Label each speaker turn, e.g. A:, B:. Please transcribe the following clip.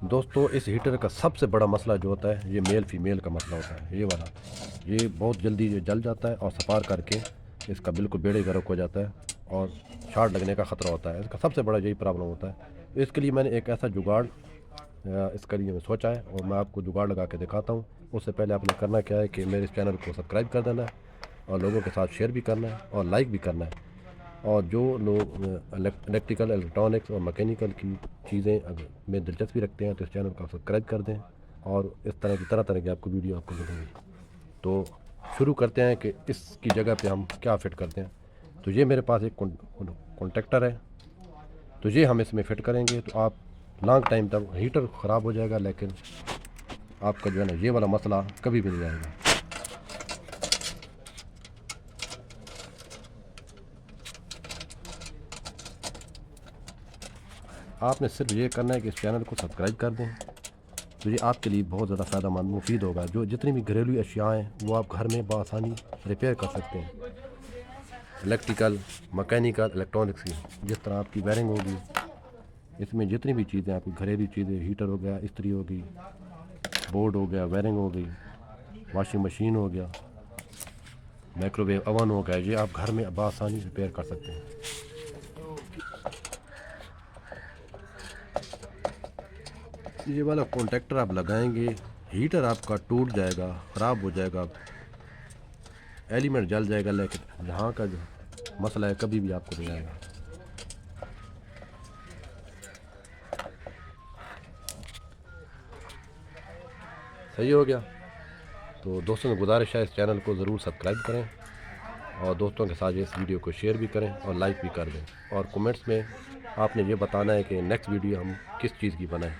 A: दोस्तों इस हीटर का सबसे बड़ा मसला जो होता है ये मेल फीमेल का मसला होता है। ये वाला ये बहुत जल्दी ये जल जाता है और सपार करके इसका बिल्कुल बेड़े गर्क हो जाता है और शॉर्ट लगने का ख़तरा होता है। इसका सबसे बड़ा यही प्रॉब्लम होता है। इसके लिए मैंने एक ऐसा जुगाड़ इसके लिए मैं सोचा है और मैं आपको जुगाड़ लगा के दिखाता हूँ। उससे पहले आपने करना क्या है कि मेरे इस चैनल को सब्सक्राइब कर देना है और लोगों के साथ शेयर भी करना है और लाइक भी करना है। और जो लोग इलेक्ट्रिकल इलेक्ट्रॉनिक्स और मैकेनिकल की चीज़ें अगर में दिलचस्पी रखते हैं तो इस चैनल को सब्सक्राइब कर दें और इस तरह तरह की आपको वीडियो आपको मिलेंगी। तो शुरू करते हैं कि इसकी जगह पे हम क्या फ़िट करते हैं। तो ये मेरे पास एक कॉन्टेक्टर है, तो ये हम इसमें फ़िट करेंगे। तो आप लॉन्ग टाइम तक हीटर ख़राब हो जाएगा लेकिन आपका जो है ना ये वाला मसला कभी भी नहीं आएगा। आपने सिर्फ ये करना है कि इस चैनल को सब्सक्राइब कर दें। तो ये आपके लिए बहुत ज़्यादा फ़ायदेमंद मुफीद होगा। जो जितनी भी घरेलू अशियाँ हैं वो आप घर में बआसानी रिपेयर कर सकते हैं। इलेक्ट्रिकल मैकेनिकल इलेक्ट्रॉनिक्स की जिस तरह आपकी वायरिंग होगी, इसमें जितनी भी चीज़ें आपकी घरेलू चीज़ें, हीटर हो गया, इस्त्री होगी, बोर्ड हो गया, वायरिंग हो गई, वॉशिंग मशीन हो गया, माइक्रोवेव ओवन हो गया, ये आप घर में बआसानी रिपेयर कर सकते हैं। ये वाला कॉन्टेक्टर आप लगाएंगे, हीटर आपका टूट जाएगा, ख़राब हो जाएगा, एलिमेंट जल जाएगा, लेकिन यहाँ का जो मसला है कभी भी आपको नहीं आएगा। सही हो गया। तो दोस्तों से गुजारिश है इस चैनल को ज़रूर सब्सक्राइब करें और दोस्तों के साथ इस वीडियो को शेयर भी करें और लाइक भी कर दें और कमेंट्स में आपने ये बताना है कि नेक्स्ट वीडियो हम किस चीज़ की बनाएं।